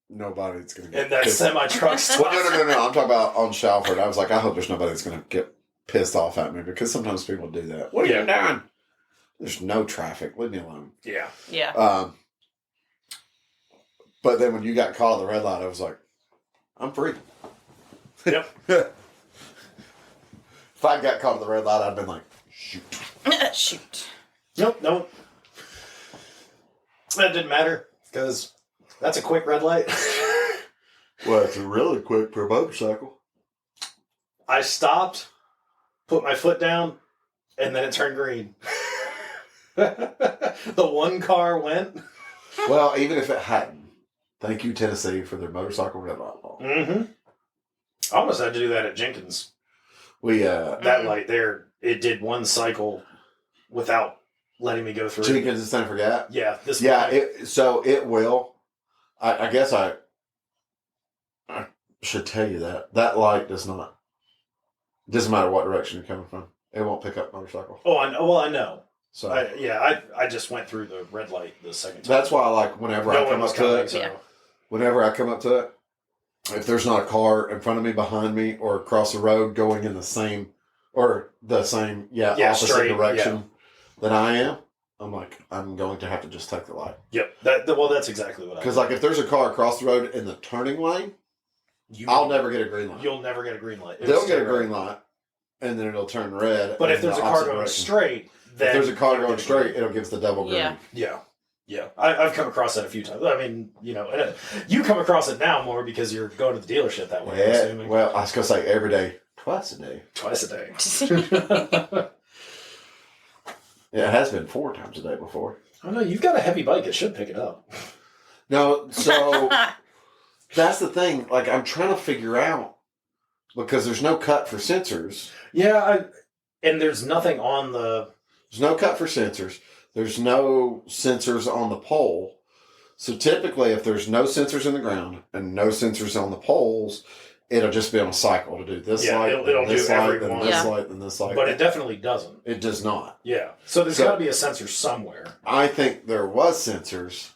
nobody that's going to get in that semi-truck stop. Well, no. I'm talking about on Shalford. I was like, I hope there's nobody that's going to get pissed off at me because sometimes people do that. What are you doing? There's no traffic. Leave me alone. Yeah. Yeah. But then when you got caught at the red light, I was like, I'm free. Yep. If I got caught at the red light, I'd been like, shoot. Shoot. Nope. That didn't matter because that's a quick red light. Well, it's really quick for a motorcycle. I stopped, put my foot down, and then it turned green. The one car went. Well, even if it hadn't, thank you, Tennessee, for their motorcycle red light law. Mm-hmm. I almost had to do that at Jenkins. That light there, it did one cycle without letting me go through. Jenkins is time for Gap? Yeah. So it will. I guess I should tell you that. That light doesn't matter what direction you're coming from. It won't pick up motorcycle. Oh, I know. Well, I know. So I just went through the red light the second time. That's why I like whenever I come up to it. Whenever I come up to it, if there's not a car in front of me, behind me, or across the road going in the same opposite direction that I am, I'm like, I'm going to have to just take the light. Yep. That's exactly what I. Because like if there's a car across the road in the turning lane, I'll never get a green light. You'll never get a green light. They'll get a green light, and then it'll turn red. But if there's a car going straight, then if there's a car going straight, it'll give us the double green. Yeah. I've come across that a few times. I mean, and you come across it now more because you're going to the dealership that way. I'm assuming. Well, I was going to say every day, twice a day. Yeah, it has been 4 times a day before. Oh no, you've got a heavy bike. It should pick it up. No, so that's the thing. Like, I'm trying to figure out because there's no cut for sensors. Yeah, and there's nothing on the. There's no cut for sensors. There's no sensors on the pole. So typically, if there's no sensors in the ground and no sensors on the poles, it'll just be on a cycle to do this light, it'll this do light, every then one. this light, then this light. But it definitely doesn't. It does not. Yeah. So there's got to be a sensor somewhere. I think there was sensors,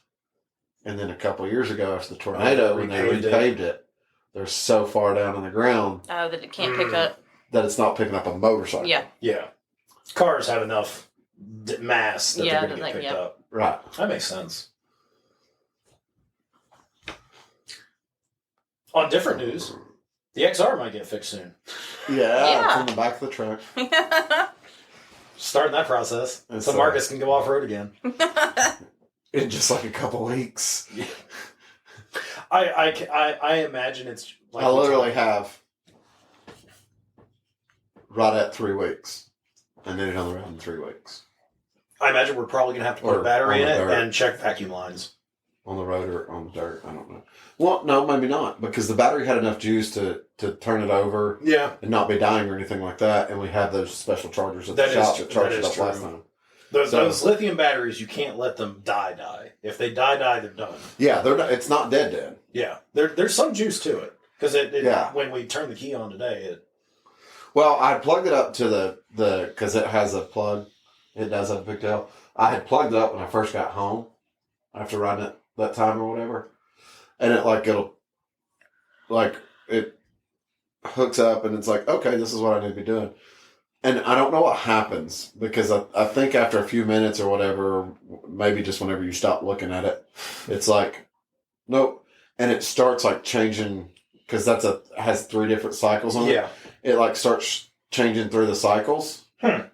and then a couple of years ago after the tornado, when they repaved it, they're so far down in the ground that it can't pick up. That it's not picking up a motorcycle. Yeah. Cars have enough mass that they're going to get picked up. Right. That makes sense. On different news, the XR might get fixed soon. Yeah. From the back of the truck. Starting that process. So Marcus can go off-road again. In just like a couple weeks. Yeah. I imagine it's like... I literally have right at 3 weeks. And then it on the road in 3 weeks. I imagine we're probably going to have to put a battery in it and check vacuum lines. on the road or on the dirt. I don't know. Well, no, maybe not, because the battery had enough juice to turn it over and not be dying or anything like that. And we have those special chargers at the shop that charged it up last time. Those lithium batteries, you can't let them die. If they die, they're done. Yeah, they're not, it's not dead. Yeah, there's some juice to it. Because when we turn the key on today, Well, I plugged it up to the because it has a plug. It does have a pigtail. I had plugged it up when I first got home after riding it that time or whatever. And it it hooks up and it's like, okay, this is what I need to be doing. And I don't know what happens because I think after a few minutes or whatever, maybe just whenever you stop looking at it, it's like, nope. And it starts like changing because has 3 different cycles on it. yeah. It like starts changing through the cycles. And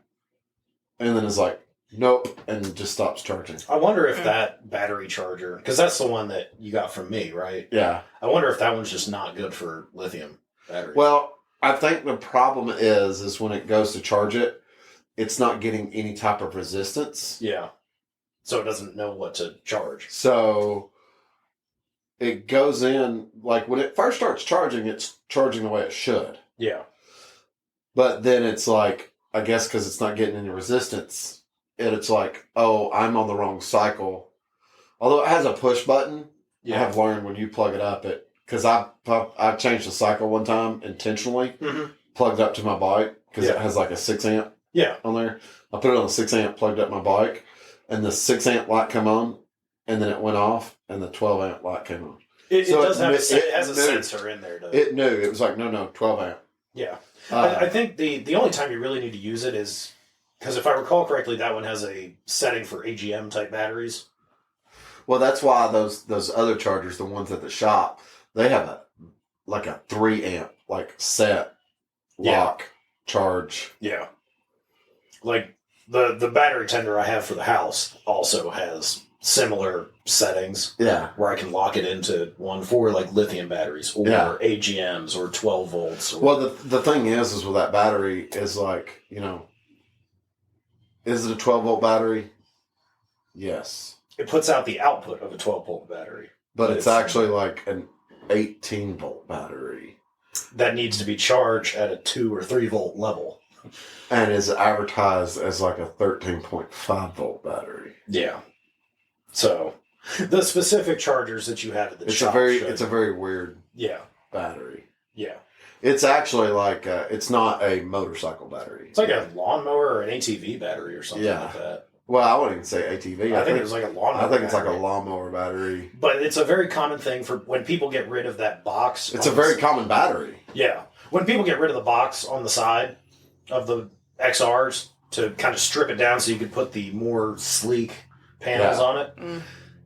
then it's like, nope, and just stops charging. I wonder if that battery charger, because that's the one that you got from me, right? Yeah. I wonder if that one's just not good for lithium batteries. Well, I think the problem is when it goes to charge it, it's not getting any type of resistance. Yeah. So it doesn't know what to charge. So it goes in, like when it first starts charging, it's charging the way it should. Yeah. But then it's like, I guess because it's not getting any resistance, it's like, oh, I'm on the wrong cycle. Although it has a push button, I have learned when you plug it up, because I changed the cycle one time intentionally, plugged it up to my bike, because it has like a 6 amp on there. I put it on the 6 amp, plugged up my bike, and the 6 amp light come on, and then it went off, and the 12 amp light came on. It has a sensor in there. It knew. It was like, no, 12 amp. Yeah. I think the only time you really need to use it is, because if I recall correctly, that one has a setting for AGM type batteries. Well, that's why those other chargers, the ones at the shop, they have a 3 amp set lock charge. Yeah. Like the battery tender I have for the house also has similar settings. Yeah. Where I can lock it into one for like lithium batteries or AGMs or 12 volts. Well, the thing is with that battery is like, is it a 12 volt battery? Yes. It puts out the output of a 12 volt battery. But it's actually like an 18 volt battery. That needs to be charged at a 2 or 3 volt level. And is advertised as like a 13.5 volt battery. Yeah. So, the specific chargers that you have at the shop. It's a very weird battery. Yeah. It's actually like, it's not a motorcycle battery. It's like a lawnmower or an ATV battery or something like that. Well, I wouldn't even say ATV. I think it was like a lawnmower. I think it's like a lawnmower battery. But it's a very common thing for when people get rid of that box. It's a very common battery. Yeah. When people get rid of the box on the side of the XRs to kind of strip it down so you could put the more sleek panels on it,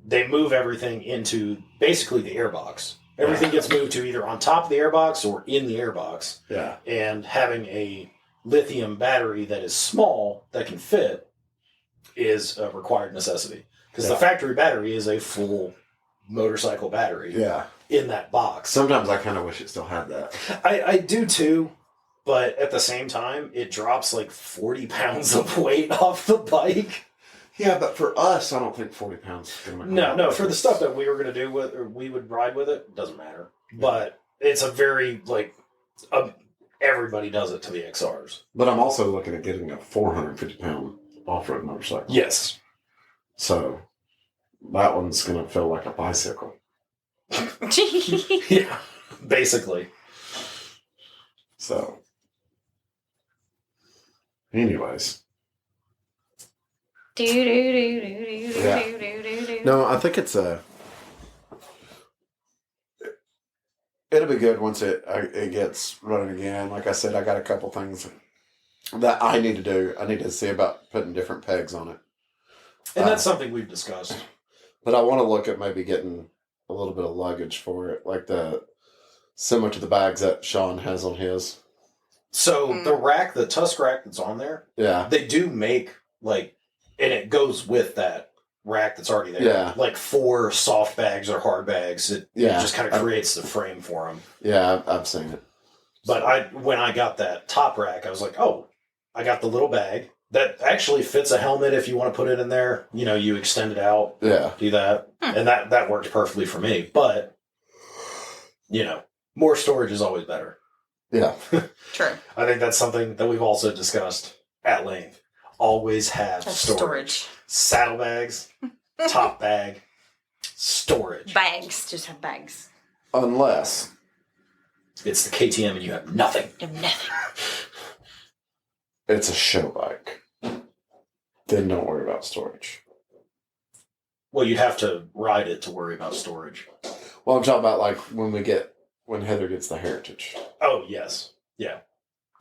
they move everything into basically the airbox. Everything gets moved to either on top of the airbox or in the airbox. Yeah. And having a lithium battery that is small that can fit is a required necessity. Because the factory battery is a full motorcycle battery in that box. Sometimes I kind of wish it still had that. I do too, but at the same time, it drops like 40 pounds of weight off the bike. Yeah, but for us, I don't think 40 pounds is going to make No, for the stuff that we were going to do with, or we would ride with it, doesn't matter. But it's a very, everybody does it to the XRs. But I'm also looking at getting a 450 pound off-road motorcycle. Yes. So that one's going to feel like a bicycle. Yeah, basically. So, anyways. No, I think it's it'll be good once it gets running again. Like I said, I got a couple things that I need to do. I need to see about putting different pegs on it. And that's something we've discussed. But I want to look at maybe getting a little bit of luggage for it, like similar to the bags that Sean has on his. So the tusk rack that's on there, they do make and it goes with that rack that's already there. Yeah. Like 4 soft bags or hard bags. It just kind of creates the frame for them. Yeah, I've seen it. But when I got that top rack, I was like, oh, I got the little bag. that actually fits a helmet if you want to put it in there. You know, you extend it out, do that. And that worked perfectly for me. But, you know, more storage is always better. Yeah. True. I think that's something that we've also discussed at length. Always have storage. Saddlebags, top bag, storage. Bags. Just have bags. Unless it's the KTM and you have nothing. You have nothing. It's a show bike. Then don't worry about storage. Well, you'd have to ride it to worry about storage. Well, I'm talking about like when Heather gets the Heritage. Oh, yes. Yeah.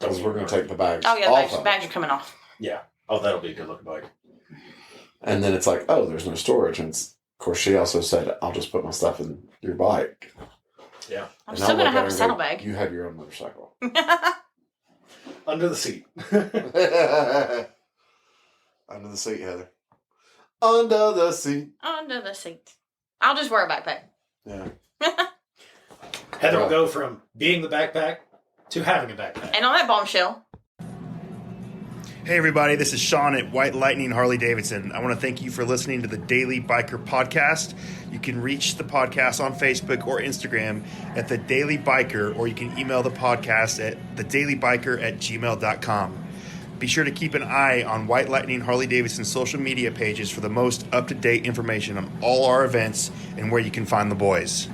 Because we're going to take the bags Oh, yeah, off bags are coming off. Yeah. Oh, that'll be a good looking bike. And then it's like, oh, there's no storage. And of course, she also said, I'll just put my stuff in your bike. Yeah. I'm still going to have a saddlebag. You have your own motorcycle. Under the seat. Under the seat, Heather. Under the seat. Under the seat. I'll just wear a backpack. Yeah. Heather will go from being the backpack to having a backpack. And on that bombshell. Hey everybody, this is Sean at White Lightning Harley Davidson. I want to thank you for listening to the Daily Biker Podcast. You can reach the podcast on Facebook or Instagram at The Daily Biker, or you can email the podcast at thedailybiker@gmail.com. Be sure to keep an eye on White Lightning Harley Davidson social media pages for the most up-to-date information on all our events and where you can find the boys.